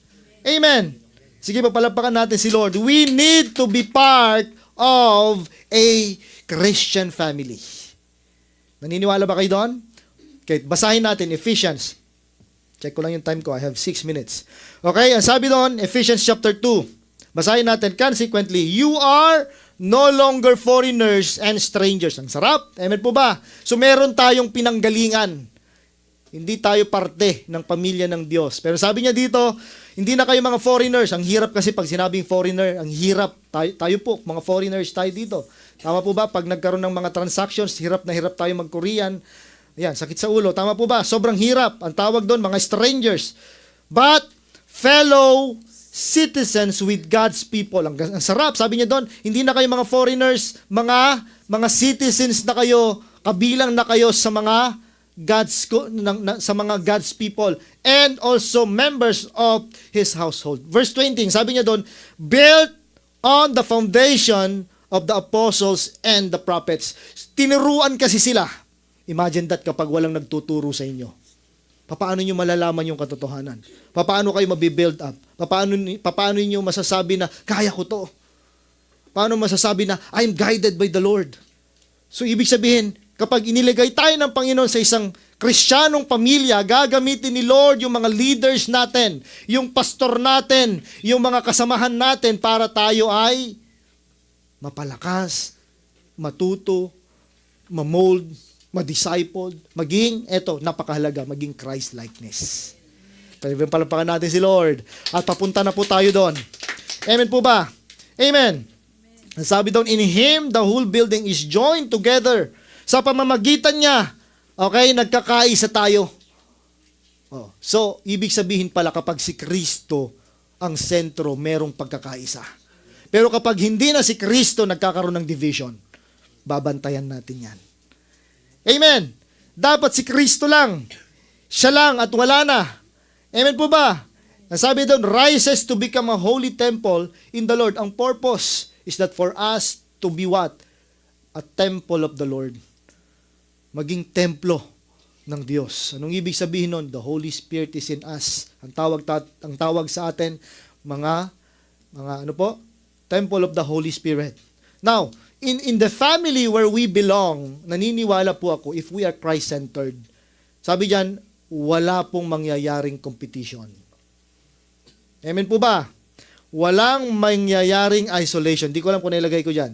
Amen. Sige, papalapakan natin si Lord. We need to be part of a Christian family. Naniniwala ba kayo doon? Okay, basahin natin Ephesians. Check ko lang yung time ko. I have 6 minutes. Okay, ang sabi doon, Ephesians chapter 2. Basahin natin. Consequently, you are no longer foreigners and strangers. Ang sarap. Amen po ba? So meron tayong pinanggalingan. Hindi tayo parte ng pamilya ng Diyos. Pero sabi niya dito, hindi na kayo mga foreigners. Ang hirap kasi pag sinabing foreigner, ang hirap. Tayo po, mga foreigners tayo dito. Tama po ba? Pag nagkaroon ng mga transactions, hirap na hirap tayo mag-Korean. Ayan, sakit sa ulo. Tama po ba? Sobrang hirap. Ang tawag doon, mga strangers. But, fellow citizens with God's people. Ang sarap. Sabi niya doon, hindi na kayo mga foreigners, mga citizens na kayo, kabilang na kayo sa mga God's people and also members of His household. Verse 20, sabi niya doon, built on the foundation of the apostles and the prophets. Tinuruan kasi sila. Imagine that kapag walang nagtuturo sa inyo. Paano nyo malalaman yung katotohanan? Paano kayo mabibuild up? Paano nyo masasabi na, kaya ko to? Paano masasabi na, I'm guided by the Lord? So ibig sabihin, kapag inilagay tayo ng Panginoon sa isang Kristiyanong pamilya, gagamitin ni Lord yung mga leaders natin, yung pastor natin, yung mga kasamahan natin para tayo ay mapalakas, matuto, mamold, ma-discipled, maging, napakahalaga, maging Christ-likeness. Pwede palapakan natin si Lord. At papunta na po tayo doon. Amen po ba? Amen. Ang sabi doon, in Him, the whole building is joined together. Sa pamamagitan niya, okay, nagkakaisa tayo. So, ibig sabihin pala kapag si Kristo ang sentro, merong pagkakaisa. Pero kapag hindi na si Kristo nagkakaroon ng division, babantayan natin yan. Amen. Dapat si Kristo lang. Siya lang at wala na. Amen po ba? Ang sabi doon, rises to become a holy temple in the Lord. Ang purpose is that for us to be what? A temple of the Lord. Maging templo ng Diyos. Anong ibig sabihin nun? The Holy Spirit is in us. Ang tawag sa atin, mga ano po? Temple of the Holy Spirit. Now, in the family where we belong, naniniwala po ako, if we are Christ-centered, sabi diyan, wala pong mangyayaring competition. Amen po ba? Walang mangyayaring isolation. Di ko alam kung nailagay ko dyan.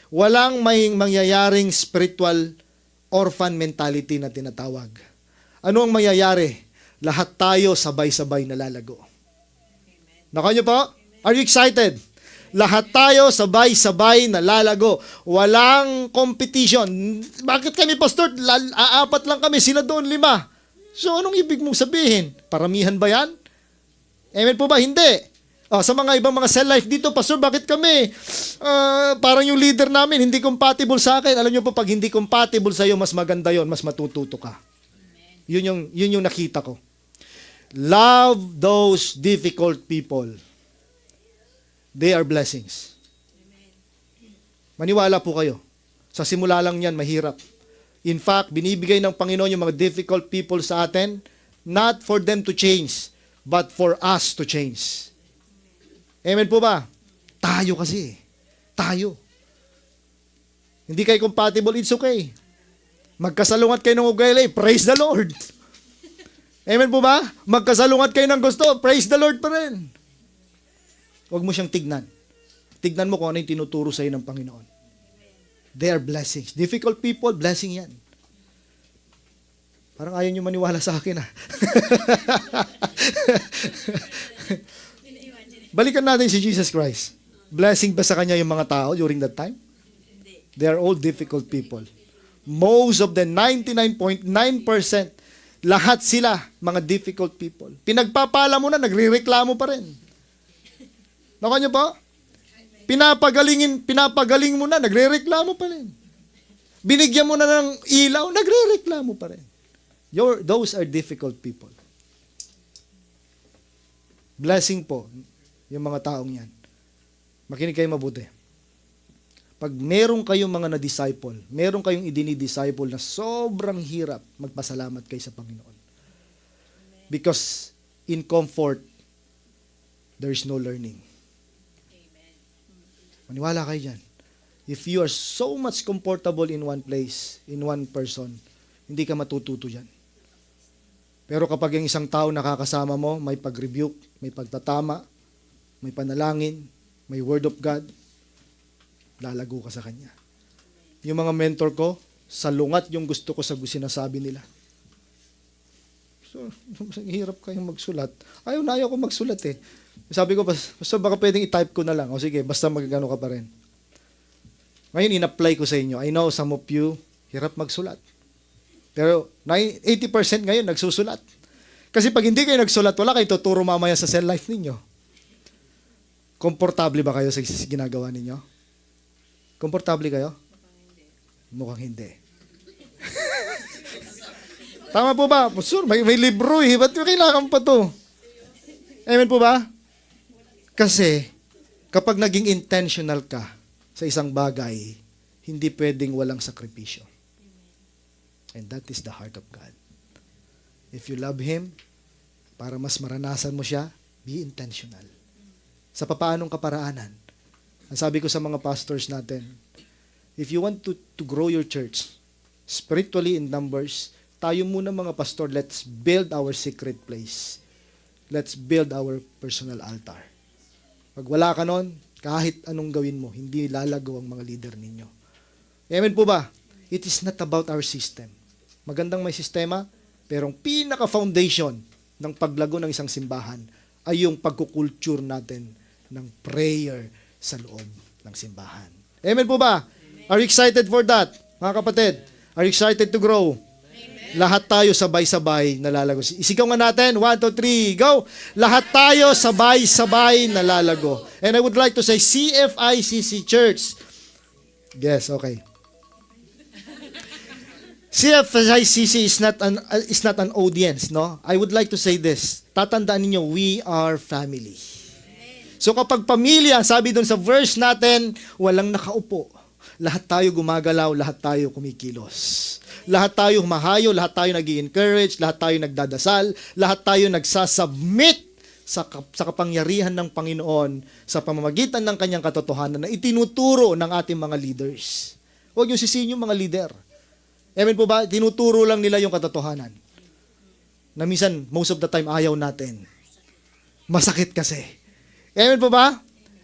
Walang mangyayaring spiritual orphan mentality na tinatawag. Ano ang mangyayari? Lahat tayo sabay-sabay nalalago. Naka nyo po? Are you excited? Lahat tayo sabay-sabay nalalago. Walang competition. Bakit kami, Pastor? Apat lang kami, sila doon 5. So, anong ibig mong sabihin? Paramihan ba yan? Amen po ba? Hindi. Sa mga ibang mga cell life dito, Pastor, bakit kami? Parang yung leader namin, hindi compatible sa akin. Alam nyo po, pag hindi compatible sa'yo, mas maganda yon, mas matututo ka. Yun yung nakita ko. Love those difficult people. They are blessings. Maniwala po kayo. Sa simula lang yan, mahirap. In fact, binibigay ng Panginoon yung mga difficult people sa atin, not for them to change, but for us to change. Amen po ba? Tayo kasi. Tayo. Hindi kayo compatible, it's okay. Magkasalungat kayo ng ugali, praise the Lord. Amen po ba? Magkasalungat kayo ng gusto, praise the Lord pa rin. Huwag mo siyang tignan. Tignan mo kung ano yung tinuturo sa iyo ng Panginoon. They are blessings. Difficult people, blessing yan. Parang ayaw nyo maniwala sa akin, ha? Balikan natin si Jesus Christ. Blessing ba sa kanya yung mga tao during that time? They are all difficult people. Most of the 99.9%, lahat sila mga difficult people. Pinagpapala mo na, nagre-reklamo pa rin. Naka nyo po? Pinapagaling mo na, nagre-reklamo pa rin. Binigyan mo na ng ilaw, nagre-reklamo pa rin. Those are difficult people. Blessing po, yung mga taong yan. Makinig kayo mabuti. Pag meron kayong mga na-disciple, meron kayong idini-disciple na sobrang hirap, magpasalamat kayo sa Panginoon. Because in comfort, there is no learning. Maniwala kayo dyan. If you are so much comfortable in one place, in one person, hindi ka matututo dyan. Pero kapag yung isang tao nakakasama mo, may pag-rebuke, may pagtatama, may panalangin, may word of God, lalago ka sa kanya. Yung mga mentor ko, salungat yung gusto ko sa sinasabi nila. So, hirap kayong magsulat. Ayaw ko magsulat eh. Sabi ko, basta baka pwedeng i-type ko na lang. O sige, basta magagano ka pa rin. Ngayon, in-apply ko sa inyo. I know some of you, hirap magsulat. Pero 80% ngayon nagsusulat. Kasi pag hindi kayo nagsulat, wala kayo tuturo mamaya sa cell life ninyo. Komportable ba kayo sa ginagawa ninyo? Komportable kayo? Mukhang hindi. Tama po ba? Sure, may libro eh. Ba't kailangan pa to? Amen po ba? Kasi, kapag naging intentional ka sa isang bagay, hindi pwedeng walang sakripisyo. And that is the heart of God. If you love Him, para mas maranasan mo siya, be intentional. Sa papaanong kaparaanan. Ang sabi ko sa mga pastors natin, if you want to grow your church, spiritually in numbers, tayo muna mga pastor, let's build our secret place. Let's build our personal altar. Pag wala ka nun, kahit anong gawin mo, hindi lalago ang mga leader ninyo. Amen po ba? It is not about our system. Magandang may sistema, pero ang pinaka-foundation ng paglago ng isang simbahan ay yung pagkukulture natin ng prayer sa loob ng simbahan. Amen po ba? Amen. Are you excited for that? Mga kapatid, are you excited to grow? Amen. Lahat tayo sabay-sabay nalalago. Isigaw nga natin, 1, 2, 3, go! Lahat tayo sabay-sabay nalalago. And I would like to say, CFICC Church. Yes, okay. CFICC is not an audience, no? I would like to say this. Tatandaan ninyo, we are family. So kapag pamilya, sabi doon sa verse natin, walang nakaupo. Lahat tayo gumagalaw, lahat tayo kumikilos. Lahat tayo humahayo, lahat tayo nag-i-encourage, lahat tayo nagdadasal, lahat tayo nagsasubmit sa kapangyarihan ng Panginoon sa pamamagitan ng kanyang katotohanan na itinuturo ng ating mga leaders. Huwag niyo sisihin yung mga leader. Amen po ba? Tinuturo lang nila yung katotohanan. Na minsan, most of the time, ayaw natin. Masakit kasi. Amen po ba?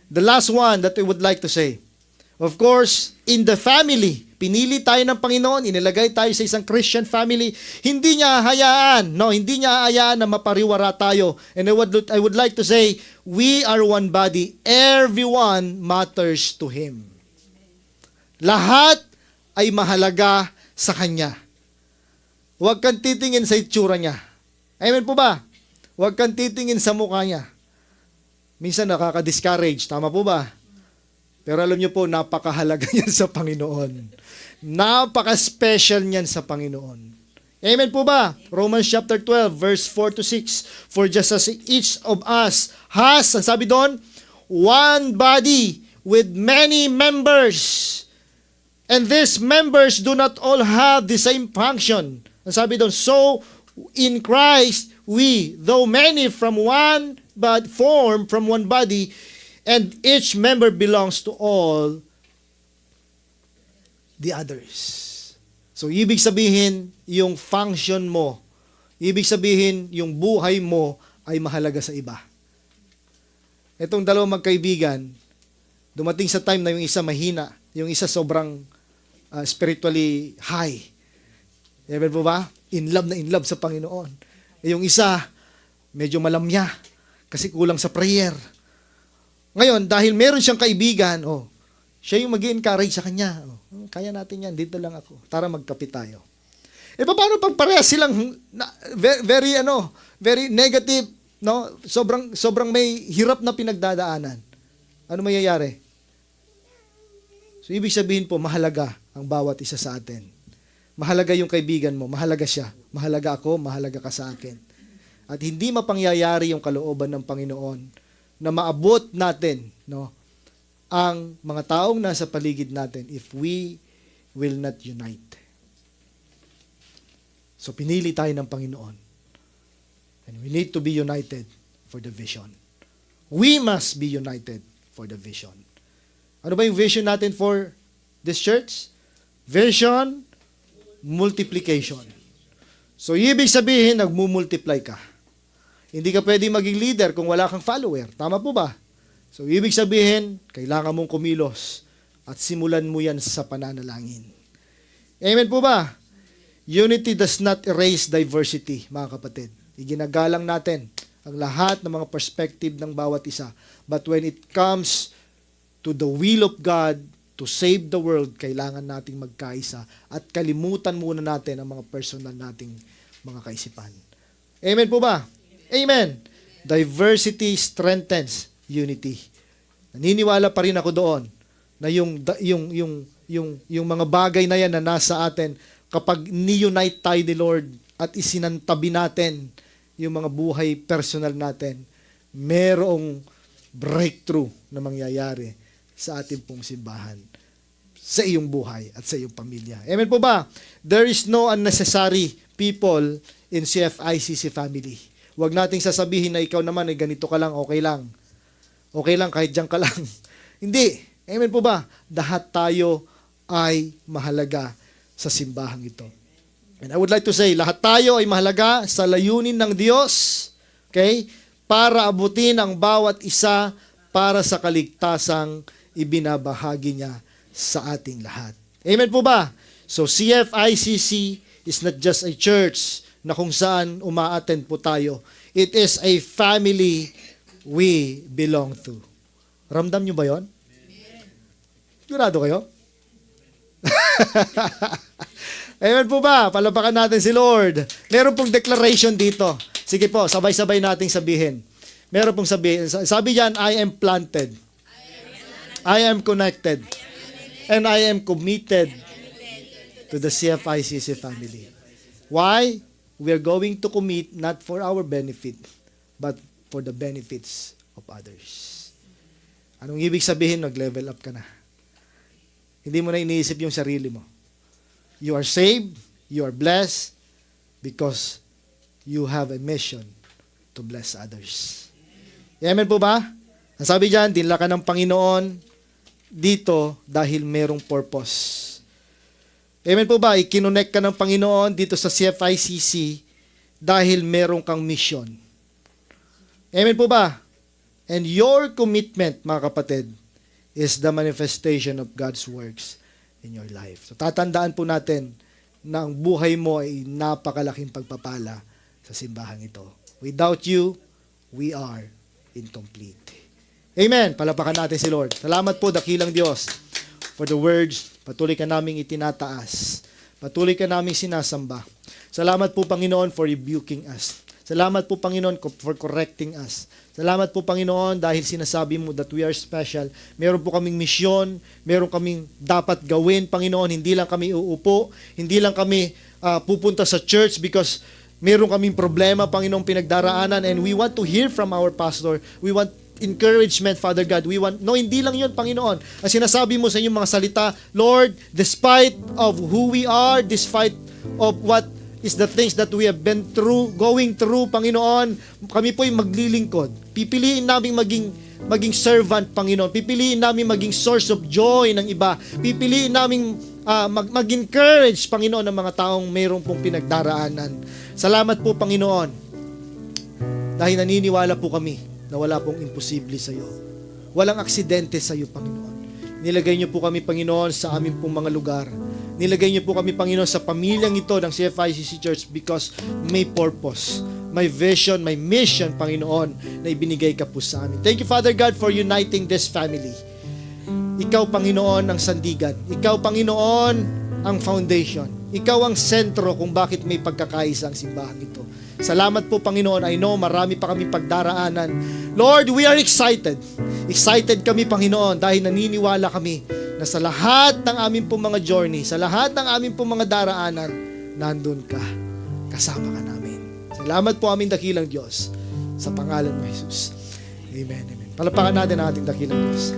The last one that we would like to say. Of course, in the family, pinili tayo ng Panginoon, inilagay tayo sa isang Christian family, hindi niya hahayaan, no? Hindi niya hahayaan na mapariwara tayo. And I would like to say, we are one body. Everyone matters to Him. Lahat ay mahalaga sa Kanya. Huwag kang titingin sa itsura niya. Amen po ba? Huwag kang titingin sa mukha niya. Minsan nakaka-discourage. Tama po ba? Pero alam niyo po, napakahalaga niyan sa Panginoon. Napaka-special niyan sa Panginoon. Amen po ba? Romans chapter 12, verse 4 to 6. For just as each of us has, ang sabi doon, one body with many members. And these members do not all have the same function. Ang sabi doon, so in Christ, we, though many from one, but form from one body, and each member belongs to all the others. So, ibig sabihin, yung function mo, ibig sabihin, yung buhay mo ay mahalaga sa iba. Itong dalawang magkaibigan, dumating sa time na yung isa mahina, yung isa sobrang spiritually high. Amen po ba? In love sa Panginoon. Yung isa, medyo malamya, kasi kulang sa prayer. Ngayon, dahil meron siyang kaibigan, siya yung mag-i-encourage sa kanya. Kaya natin yan, dito lang ako. Tara magkapit tayo. Paano pag parehas silang very negative, no? Sobrang may hirap na pinagdadaanan. Ano mayayari? So, ibig sabihin po, mahalaga ang bawat isa sa atin. Mahalaga yung kaibigan mo, mahalaga siya. Mahalaga ako, mahalaga ka sa akin. At hindi mapangyayari yung kalooban ng Panginoon na maabot natin, no, ang mga taong nasa paligid natin if we will not unite. So pinili tayo ng Panginoon. And we need to be united for the vision. We must be united for the vision. Ano ba yung vision natin for this church? Vision, multiplication. So ibig sabihin, nagmumultiply ka. Hindi ka pwedeng maging leader kung wala kang follower. Tama po ba? So, ibig sabihin, kailangan mong kumilos at simulan mo yan sa pananalangin. Amen po ba? Unity does not erase diversity, mga kapatid. Iginagalang natin ang lahat ng mga perspective ng bawat isa. But when it comes to the will of God to save the world, kailangan nating magkaisa at kalimutan muna natin ang mga personal nating mga kaisipan. Amen po ba? Amen. Diversity strengthens unity. Naniniwala pa rin ako doon na yung mga bagay na yan na nasa atin, kapag ni-unite tayo ni Lord at isinantabi natin yung mga buhay personal natin, merong breakthrough na mangyayari sa ating pong simbahan, sa iyong buhay at sa iyong pamilya. Amen po ba? There is no unnecessary people in CFICC family. Huwag nating sasabihin na ikaw naman ay ganito ka lang, okay lang. Okay lang kahit diyan ka lang. Hindi. Amen po ba? Lahat tayo ay mahalaga sa simbahang ito. And I would like to say, lahat tayo ay mahalaga sa layunin ng Diyos, okay? Para abutin ang bawat isa para sa kaligtasang ibinabahagi niya sa ating lahat. Amen po ba? So CFICC is not just a church na kung saan umaattend po tayo. It is a family we belong to. Ramdam nyo ba yon? Sigurado kayo? Amen po ba? Palapakan natin si Lord. Meron pong declaration dito. Sige po, sabay-sabay nating sabihin. Meron pong sabihin. Sabi diyan, I am planted. I am connected. And I am committed to to the CFICC family. Why? We are going to commit not for our benefit, but for the benefits of others. Anong ibig sabihin? Nag-level up ka na. Hindi mo na iniisip yung sarili mo. You are saved, you are blessed, because you have a mission to bless others. Amen po ba? Ang sabi dyan, dinala ka ng Panginoon dito dahil merong purpose. Amen po ba? Ikinonect ka ng Panginoon dito sa CFICC dahil merong kang mission. Amen po ba? And your commitment, mga kapatid, is the manifestation of God's works in your life. So tatandaan po natin na ang buhay mo ay napakalaking pagpapala sa simbahan ito. Without you, we are incomplete. Amen. Palapakan natin si Lord. Salamat po, dakilang Diyos, for the words. Patuloy ka naming itinataas. Patuloy ka naming sinasamba. Salamat po, Panginoon, for rebuking us. Salamat po, Panginoon, for correcting us. Salamat po, Panginoon, dahil sinasabi mo that we are special. Meron po kaming misyon, meron kaming dapat gawin, Panginoon. Hindi lang kami uupo, hindi lang kami pupunta sa church because meron kaming problema, Panginoong, pinagdaraanan, and we want to hear from our pastor. We want encouragement, Father God. We want, no, hindi lang yun, Panginoon. Ang sinasabi mo sa inyong mga salita, Lord, despite of who we are, despite of what is the things that we have been through, going through, Panginoon, kami po'y maglilingkod. Pipiliin namin maging servant, Panginoon. Pipiliin namin maging source of joy ng iba. Pipiliin namin mag-encourage, Panginoon, ng mga taong mayroon pong pinagdaraanan. Salamat po, Panginoon, dahil naniniwala po kami na wala pong imposible sa iyo. Walang aksidente sa iyo, Panginoon. Nilagay niyo po kami, Panginoon, sa aming pong mga lugar. Nilagay niyo po kami, Panginoon, sa pamilyang ito ng CFICC Church because may purpose, may vision, may mission, Panginoon, na ibinigay ka po sa amin. Thank you, Father God, for uniting this family. Ikaw, Panginoon, ang sandigan. Ikaw, Panginoon, ang foundation. Ikaw ang sentro kung bakit may pagkakaisa ang simbahan ito. Salamat po, Panginoon. I know marami pa kami pagdaraanan. Lord, we are excited. Excited kami, Panginoon, dahil naniniwala kami na sa lahat ng aming pong mga journey, sa lahat ng aming pong mga daraanan, nandun ka. Kasama ka namin. Salamat po, aming dakilang Diyos. Sa pangalan mo, Jesus. Amen. Amen. Palapakan natin ang ating dakilang Diyos.